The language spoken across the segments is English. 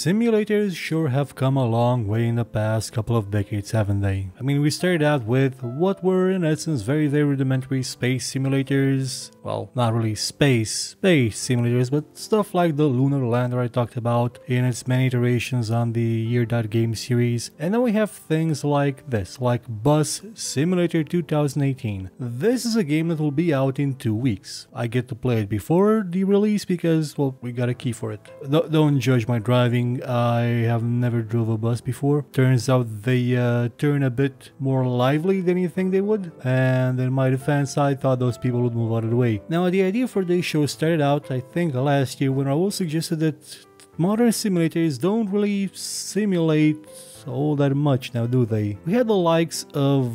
Simulators sure have come a long way in the past couple of decades, haven't they? I mean, we started out with what were in essence very rudimentary space simulators. Well, not really space simulators, but stuff like the lunar lander I talked about in its many iterations on the Year.Game series. And then we have things like this, like Bus Simulator 2018. This is a game that will be out in 2 weeks. I get to play it before the release because, well, we got a key for it. Don't judge my driving, I have never drove a bus before. Turns out they turn a bit more lively than you think they would, and in my defense I thought those people would move out of the way. Now the idea for this show started out I think last year when Raul suggested that modern simulators don't really simulate all that much now, do they? We had the likes of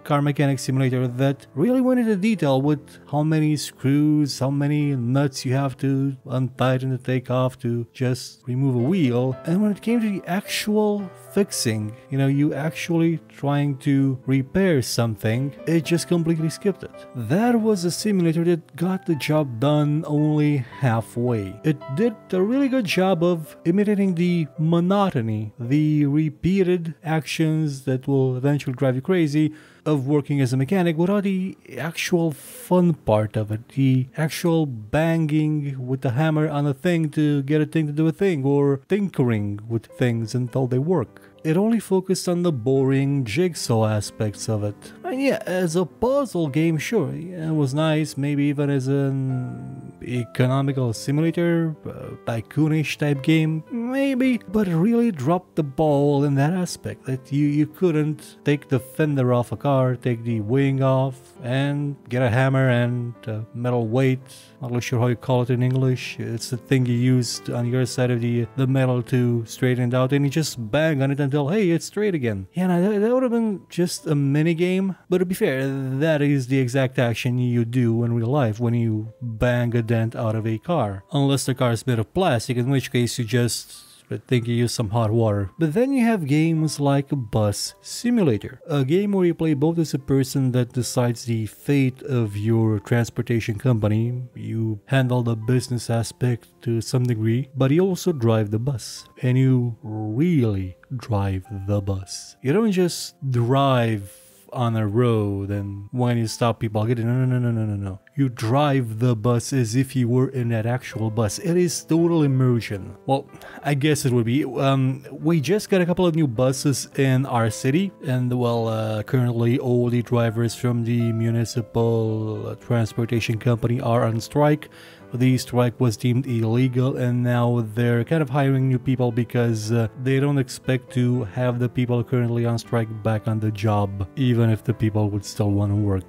Car Mechanic Simulator that really went into detail with how many screws, how many nuts you have to untighten to take off to just remove a wheel. And when it came to the actual fixing, you know, you actually trying to repair something, it just completely skipped it. That was a simulator that got the job done only halfway. It did a really good job of imitating the monotony, the repeated actions that will eventually drive you crazy of working as a mechanic without the actual fun part of it, the actual banging with the hammer on a thing to get a thing to do a thing, or tinkering with things until they work. It only focused on the boring jigsaw aspects of it. And yeah, as a puzzle game, sure, yeah, it was nice, maybe even as an economical simulator, tycoonish type game, maybe, but it really dropped the ball in that aspect, that you couldn't take the fender off a car, take the wing off, and get a hammer and a metal weight, not really sure how you call it in English, it's the thing you use on your side of the metal to straighten it out, and you just bang on it until, hey, it's straight again. Yeah, now that would have been just a mini game, but to be fair, that is the exact action you do in real life when you bang a dent out of a car. Unless the car is made of plastic, in which case you just think you use some hot water. But then you have games like Bus Simulator, a game where you play both as a person that decides the fate of your transportation company. You handle the business aspect to some degree, but you also drive the bus. And you really drive the bus. You don't just drive on a road and when you stop people get in. No. You drive the bus as if you were in that actual bus. It is total immersion. Well, I guess it would be. We just got a couple of new buses in our city, and well, currently all the drivers from the municipal transportation company are on strike. The strike was deemed illegal, and now they're kind of hiring new people because they don't expect to have the people currently on strike back on the job, even if the people would still want to work.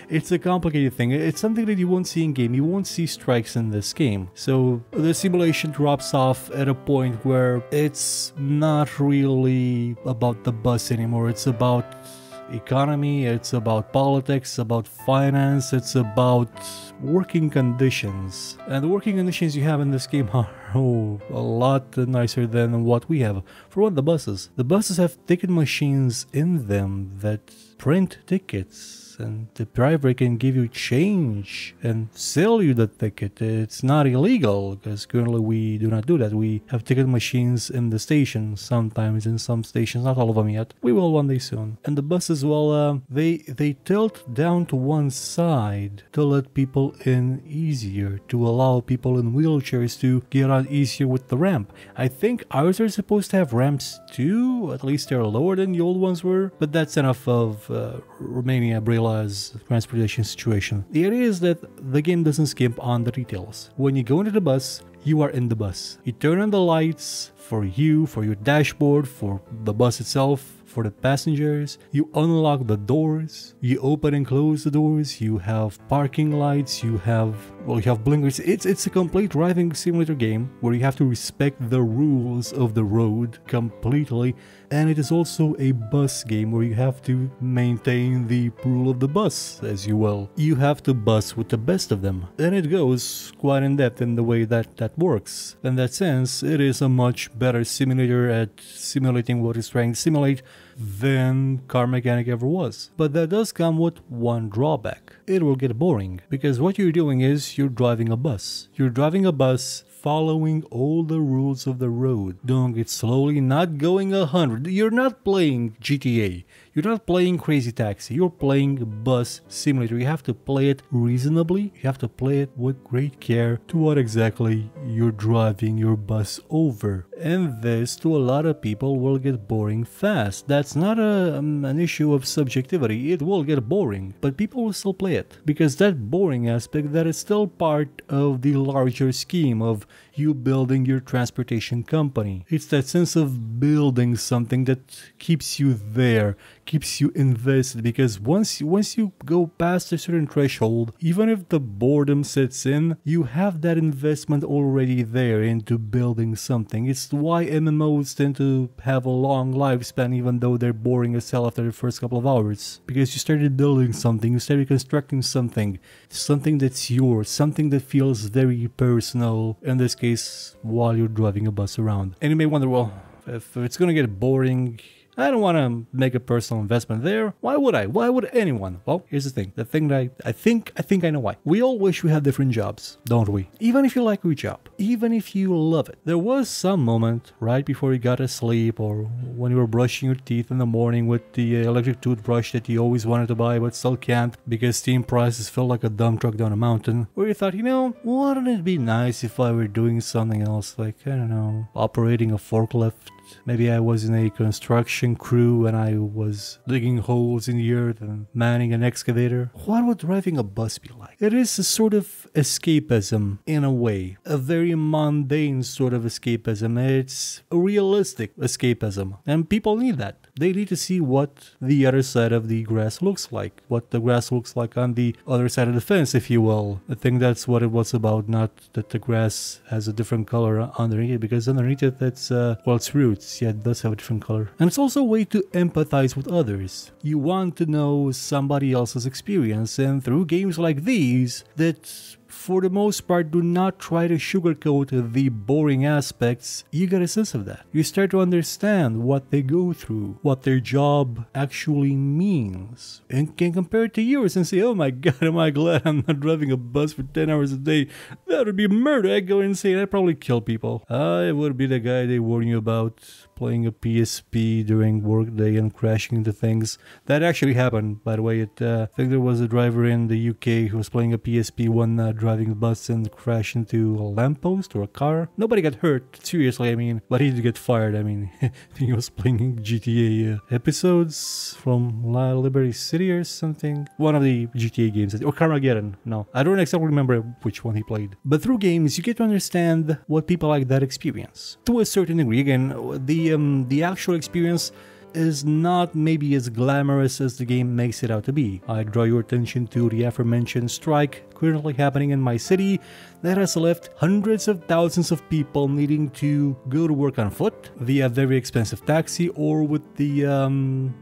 It's a complicated thing. It's something that you won't see in game. You won't see strikes in this game. So the simulation drops off at a point where it's not really about the bus anymore. It's about economy, it's about politics, about finance, it's about working conditions. And the working conditions you have in this game are a lot nicer than what we have. For one, the buses. The buses have ticket machines in them that print tickets, and the driver can give you change and sell you the ticket. It's not illegal because currently we do not do that. We have ticket machines in the stations, sometimes in some stations, not all of them yet. We will one day soon. And the buses, well, they tilt down to one side to let people in easier, to allow people in wheelchairs to get on easier with the ramp. I think ours are supposed to have ramps too, at least they're lower than the old ones were, but that's enough of Romania Brela's transportation situation. The idea is that the game doesn't skimp on the details. When you go into the bus, you are in the bus. You turn on the lights for you, for your dashboard, for the bus itself, for the passengers. You unlock the doors, you open and close the doors, you have parking lights, you have blinkers. It's a complete driving simulator game where you have to respect the rules of the road completely, and it is also a bus game where you have to maintain the rule of the bus as you will. You have to bus with the best of them, and it goes quite in depth in the way that works. In that sense, it is a much better simulator at simulating what it's trying to simulate than Car Mechanic ever was. But that does come with one drawback. It will get boring, because what you're doing is you're driving a bus. You're driving a bus following all the rules of the road, doing it slowly, not going 100. You're not playing GTA. You're not playing Crazy Taxi, you're playing Bus Simulator. You have to play it reasonably, you have to play it with great care to what exactly you're driving your bus over. And this, to a lot of people, will get boring fast. That's not an issue of subjectivity, it will get boring, but people will still play it. Because that boring aspect, that is still part of the larger scheme of you building your transportation company. It's that sense of building something that keeps you there, keeps you invested, because once you go past a certain threshold, even if the boredom sets in, you have that investment already there into building something. It's why MMOs tend to have a long lifespan even though they're boring as hell after the first couple of hours. Because you started building something, you started constructing something that's yours, something that feels very personal, in this case, while you're driving a bus around. And you may wonder, well, if it's gonna get boring, I don't want to make a personal investment there. Why would I? Why would anyone? Well, here's the thing. The thing that I think I know why. We all wish we had different jobs, don't we? Even if you like your job, even if you love it. There was some moment right before you got to sleep, or when you were brushing your teeth in the morning with the electric toothbrush that you always wanted to buy but still can't because steam prices felt like a dump truck down a mountain, where you thought, you know, wouldn't it be nice if I were doing something else, like, I don't know, operating a forklift? Maybe I was in a construction crew and I was digging holes in the earth and manning an excavator. What would driving a bus be like? It is a sort of escapism in a way. A very mundane sort of escapism. It's a realistic escapism. And people need that. They need to see what the other side of the grass looks like. What the grass looks like on the other side of the fence, if you will. I think that's what it was about, not that the grass has a different color underneath it, because underneath it, that's, well, it's roots. Yeah, it does have a different color. And it's also a way to empathize with others. You want to know somebody else's experience, and through games like these, that for the most part do not try to sugarcoat the boring aspects, you get a sense of that. You start to understand what they go through, what their job actually means, and can compare it to yours and say, oh my god, am I glad I'm not driving a bus for 10 hours a day. That would be murder. I'd go insane. I'd probably kill people. I would be the guy they warn you about playing a PSP during workday and crashing into things. That actually happened, by the way. I think there was a driver in the UK who was playing a PSP one driving a bus and crashed into a lamppost or a car. Nobody got hurt, seriously, I mean, but he did get fired. I mean, he was playing GTA episodes from Liberty City or something. One of the GTA games, or Carmageddon. No, I don't exactly remember which one he played. But through games, you get to understand what people like that experience. To a certain degree, again, the actual experience is not maybe as glamorous as the game makes it out to be. I draw your attention to the aforementioned strike currently happening in my city that has left hundreds of thousands of people needing to go to work on foot, via very expensive taxi, or with the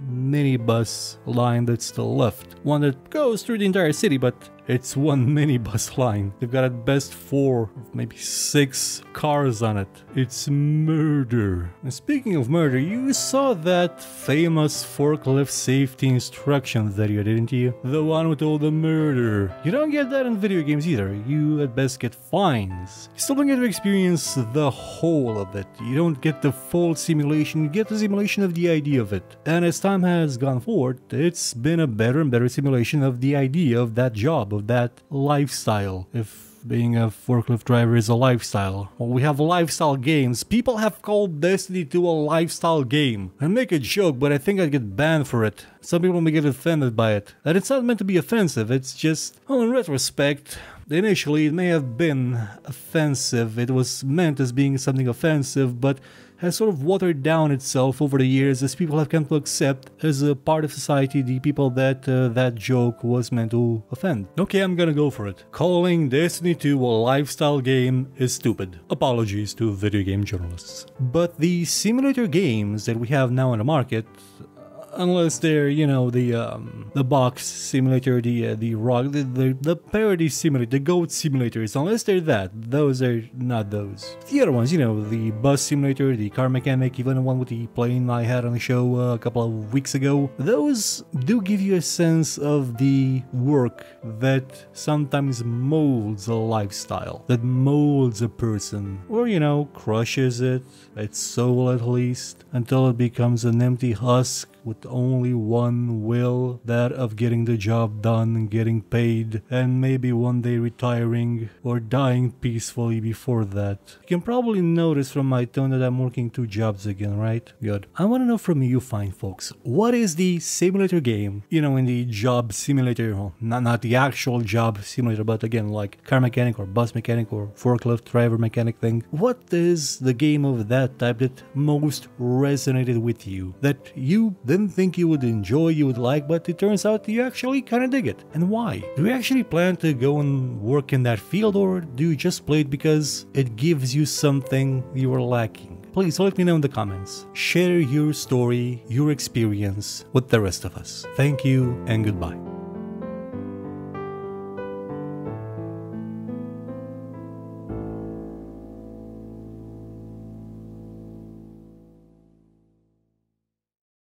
minibus line that's still left. One that goes through the entire city, but it's one minibus line. They've got at best 4, maybe 6 cars on it. It's murder. And speaking of murder, you saw that famous forklift safety instruction video, didn't you? The one with all the murder. You don't get that in video games either. You at best get fines. You still don't get to experience the whole of it. You don't get the full simulation. You get the simulation of the idea of it. And as time has gone forward, it's been a better and better simulation of the idea of that job, of that lifestyle. If being a forklift driver is a lifestyle. Well, we have lifestyle games. People have called Destiny 2 a lifestyle game. I make a joke, but I think I'd get banned for it. Some people may get offended by it. And it's not meant to be offensive, it's just, well, in retrospect, initially it may have been offensive. It was meant as being something offensive, but has sort of watered down itself over the years as people have come to accept as a part of society the people that that joke was meant to offend. Okay, I'm gonna go for it. Calling Destiny 2 a lifestyle game is stupid. Apologies to video game journalists. But the simulator games that we have now in the market, Unless they're, you know, the box simulator, the rock, the parody simulator, the goat simulators. Unless they're that, those are not those. The other ones, you know, the bus simulator, the car mechanic, even the one with the plane I had on the show a couple of weeks ago. Those do give you a sense of the work that sometimes molds a lifestyle, that molds a person, or, you know, crushes it, its soul at least, until it becomes an empty husk with only one will, that of getting the job done and getting paid, and maybe one day retiring or dying peacefully before that. You can probably notice from my tone that I'm working 2 jobs again, right? Good. I want to know from you fine folks, what is the simulator game, you know, in the job simulator, well, not the actual job simulator, but again, like car mechanic or bus mechanic or forklift driver mechanic thing. What is the game of that type that most resonated with you, that you didn't think you would enjoy, you would like, but it turns out you actually kind of dig it? And why? Do you actually plan to go and work in that field, or do you just play it because it gives you something you are lacking? Please let me know in the comments. Share your story, your experience with the rest of us. Thank you and goodbye.